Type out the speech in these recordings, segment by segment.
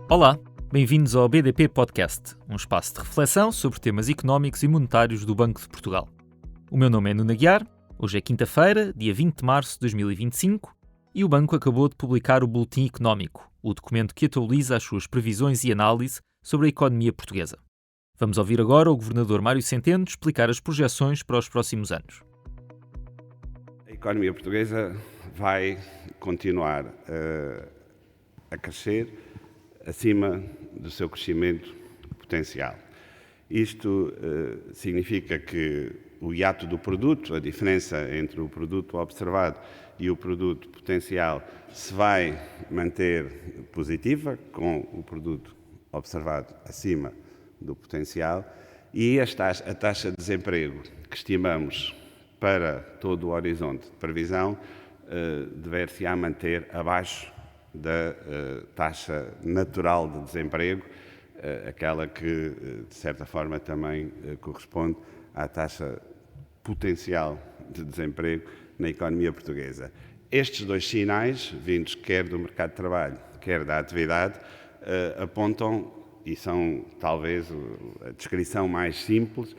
Olá, bem-vindos ao BDP Podcast, um espaço de reflexão sobre temas económicos e monetários do Banco de Portugal. O meu nome é Nuno Aguiar, hoje é quinta-feira, dia 20 de março de 2025, e o Banco acabou de publicar o Boletim Económico, o documento que atualiza as suas previsões e análise sobre a economia portuguesa. Vamos ouvir agora o Governador Mário Centeno explicar as projeções para os próximos anos. A economia portuguesa vai continuar a crescer acima do seu crescimento potencial. Isto significa que o hiato do produto, a diferença entre o produto observado e o produto potencial, se vai manter positiva, com o produto observado acima do potencial, e a taxa de desemprego que estimamos para todo o horizonte de previsão dever-se-á manter abaixo da taxa natural de desemprego, aquela que, de certa forma, também corresponde à taxa potencial de desemprego na economia portuguesa. Estes dois sinais, vindos quer do mercado de trabalho, quer da atividade, apontam, e são talvez a descrição mais simples,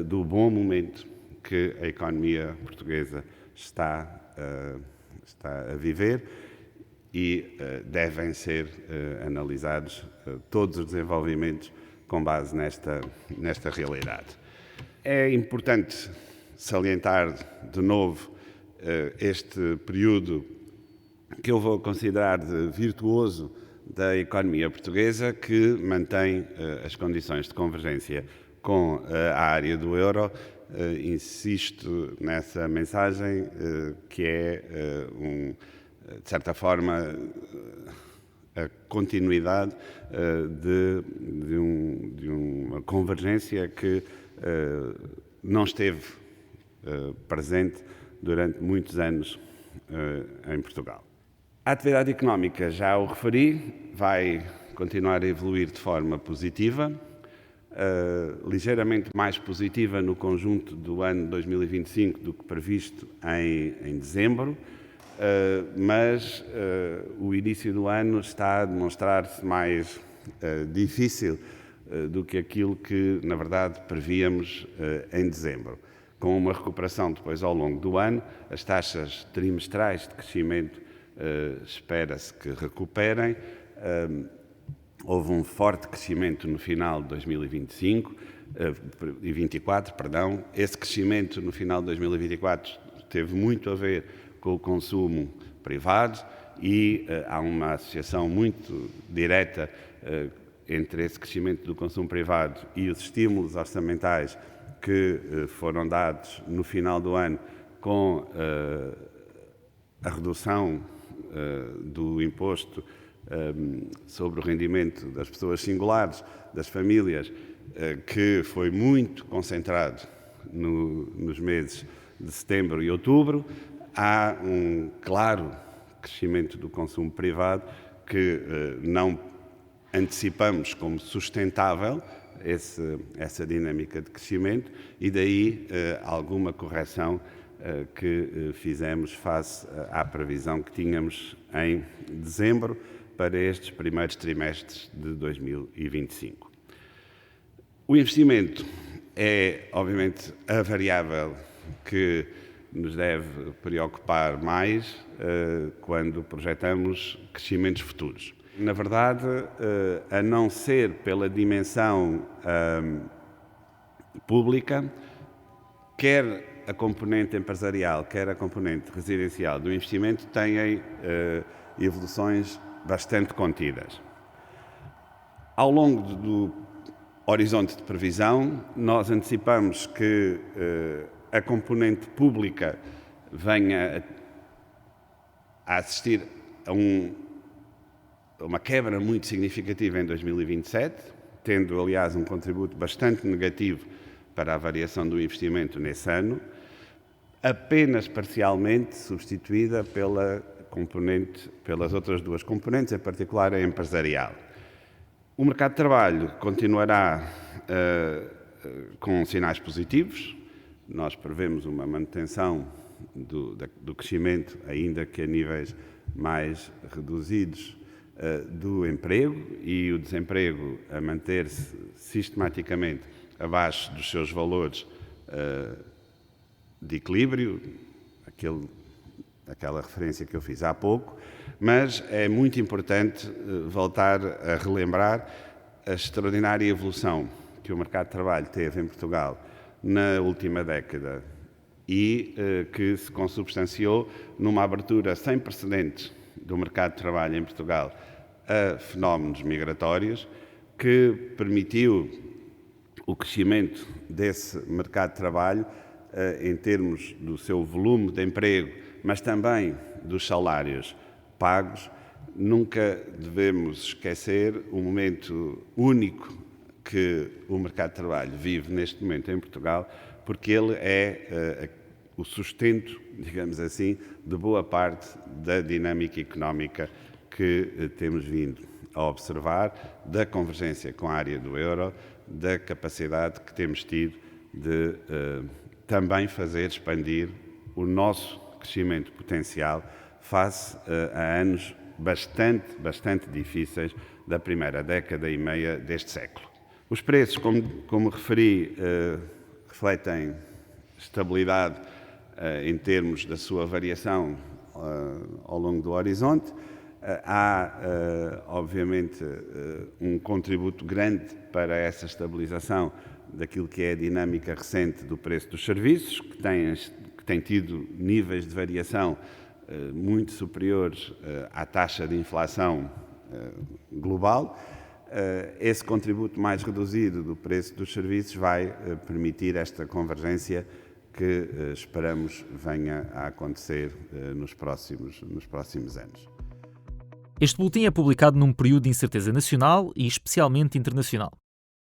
do bom momento que a economia portuguesa está a viver, e devem ser analisados todos os desenvolvimentos com base nesta realidade. É importante salientar de novo este período que eu vou considerar de virtuoso da economia portuguesa, que mantém as condições de convergência com a área do euro. Insisto nessa mensagem que é de certa forma, a continuidade de uma convergência que não esteve presente durante muitos anos em Portugal. A atividade económica, já o referi, vai continuar a evoluir de forma positiva, ligeiramente mais positiva no conjunto do ano 2025 do que previsto em dezembro. Mas o início do ano está a demonstrar-se mais difícil do que aquilo que, na verdade, prevíamos em dezembro. Com uma recuperação depois ao longo do ano, as taxas trimestrais de crescimento espera-se que recuperem. Houve um forte crescimento no final de 2024. Esse crescimento no final de 2024 teve muito a ver com o consumo privado e há uma associação muito direta entre esse crescimento do consumo privado e os estímulos orçamentais que foram dados no final do ano com a redução do imposto sobre o rendimento das pessoas singulares, das famílias, que foi muito concentrado nos meses de setembro e outubro. Há um claro crescimento do consumo privado que não antecipamos como sustentável essa dinâmica de crescimento, e daí alguma correção que fizemos face à previsão que tínhamos em dezembro para estes primeiros trimestres de 2025. O investimento é, obviamente, a variável que nos deve preocupar mais quando projetamos crescimentos futuros. Na verdade, a não ser pela dimensão pública, quer a componente empresarial, quer a componente residencial do investimento têm evoluções bastante contidas. Ao longo do horizonte de previsão, nós antecipamos que a componente pública venha a assistir a uma quebra muito significativa em 2027, tendo, aliás, um contributo bastante negativo para a variação do investimento nesse ano, apenas parcialmente substituída pelas outras duas componentes, em particular a empresarial. O mercado de trabalho continuará com sinais positivos. Nós prevemos uma manutenção do crescimento, ainda que a níveis mais reduzidos, do emprego e o desemprego a manter-se sistematicamente abaixo dos seus valores de equilíbrio, aquela referência que eu fiz há pouco, mas é muito importante voltar a relembrar a extraordinária evolução que o mercado de trabalho teve em Portugal na última década e que se consubstanciou numa abertura sem precedentes do mercado de trabalho em Portugal a fenómenos migratórios, que permitiu o crescimento desse mercado de trabalho em termos do seu volume de emprego, mas também dos salários pagos. Nunca devemos esquecer o momento único que o mercado de trabalho vive neste momento em Portugal, porque ele é o sustento, digamos assim, de boa parte da dinâmica económica que temos vindo a observar, da convergência com a área do euro, da capacidade que temos tido de também fazer expandir o nosso crescimento potencial face a anos bastante difíceis da primeira década e meia deste século. Os preços, como referi, refletem estabilidade em termos da sua variação ao longo do horizonte. Há, obviamente, um contributo grande para essa estabilização daquilo que é a dinâmica recente do preço dos serviços, que tem tido níveis de variação muito superiores à taxa de inflação global. Esse contributo mais reduzido do preço dos serviços vai permitir esta convergência que esperamos venha a acontecer nos próximos anos. Este boletim é publicado num período de incerteza nacional e especialmente internacional.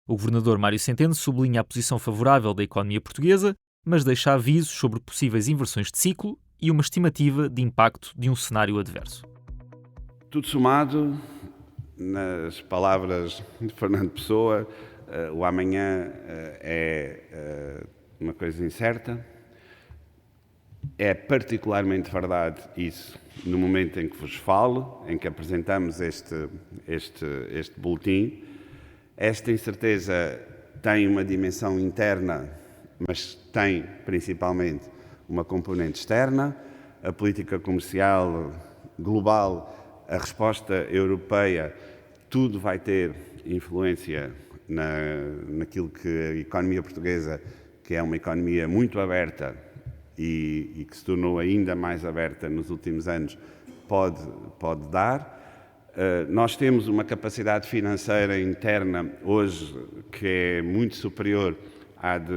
O governador Mário Centeno sublinha a posição favorável da economia portuguesa, mas deixa avisos sobre possíveis inversões de ciclo e uma estimativa de impacto de um cenário adverso. Tudo somado, nas palavras de Fernando Pessoa, o amanhã é uma coisa incerta. É particularmente verdade isso no momento em que vos falo, em que apresentamos este boletim. Esta incerteza tem uma dimensão interna, mas tem principalmente uma componente externa. A política comercial global, a resposta europeia, tudo vai ter influência naquilo que a economia portuguesa, que é uma economia muito aberta e que se tornou ainda mais aberta nos últimos anos, pode dar. Nós temos uma capacidade financeira interna hoje que é muito superior à de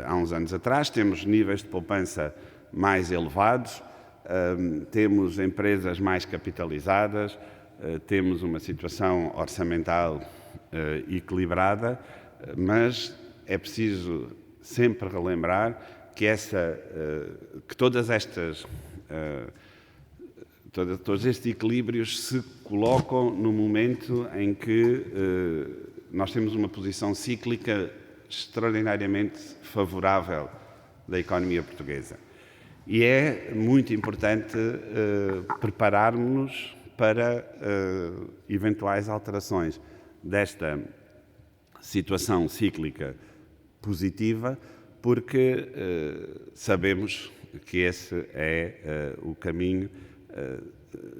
há uns anos atrás. Temos níveis de poupança mais elevados, temos empresas mais capitalizadas, temos uma situação orçamental equilibrada, mas é preciso sempre relembrar que todos estes equilíbrios se colocam no momento em que nós temos uma posição cíclica extraordinariamente favorável da economia portuguesa. E é muito importante prepararmos-nos para eventuais alterações desta situação cíclica positiva, porque sabemos que esse é o caminho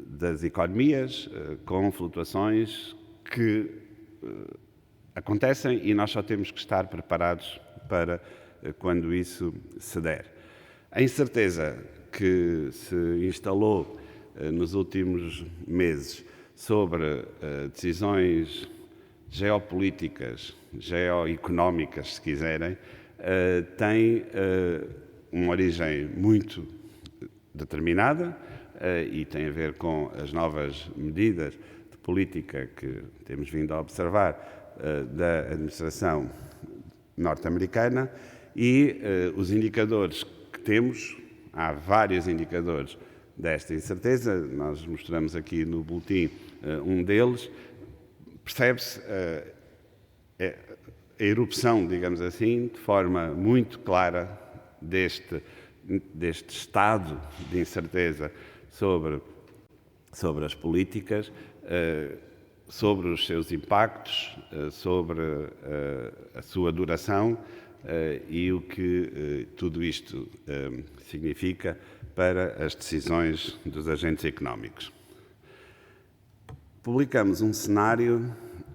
das economias, com flutuações que acontecem e nós só temos que estar preparados para quando isso se der. A incerteza que se instalou nos últimos meses sobre decisões geopolíticas, geoeconómicas, se quiserem, tem uma origem muito determinada e tem a ver com as novas medidas de política que temos vindo a observar da administração norte-americana e os indicadores que temos. Há vários indicadores desta incerteza, nós mostramos aqui no boletim um deles. Percebe-se a erupção, digamos assim, de forma muito clara deste estado de incerteza sobre as políticas sobre os seus impactos, sobre a sua duração e o que tudo isto significa para as decisões dos agentes económicos. Publicamos um cenário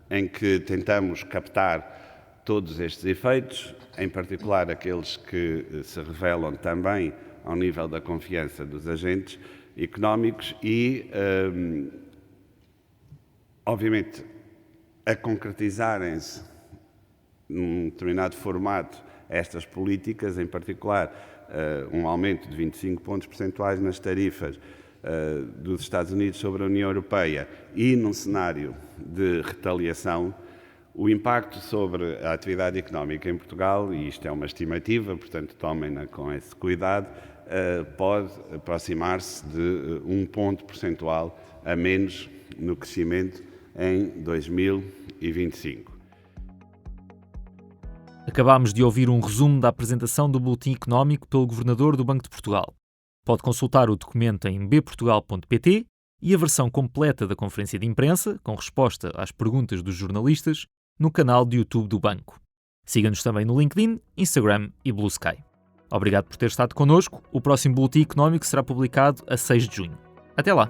em que tentamos captar todos estes efeitos, em particular aqueles que se revelam também ao nível da confiança dos agentes económicos e, obviamente, a concretizarem-se num determinado formato estas políticas, em particular um aumento de 25 pontos percentuais nas tarifas dos Estados Unidos sobre a União Europeia e num cenário de retaliação, o impacto sobre a atividade económica em Portugal, e isto é uma estimativa, portanto tomem-na com esse cuidado, pode aproximar-se de 1 ponto percentual a menos no crescimento em 2025. Acabámos de ouvir um resumo da apresentação do Boletim Económico pelo Governador do Banco de Portugal. Pode consultar o documento em bportugal.pt e a versão completa da conferência de imprensa, com resposta às perguntas dos jornalistas, no canal de YouTube do Banco. Siga-nos também no LinkedIn, Instagram e Blue Sky. Obrigado por ter estado connosco. O próximo Boletim Económico será publicado a 6 de junho. Até lá!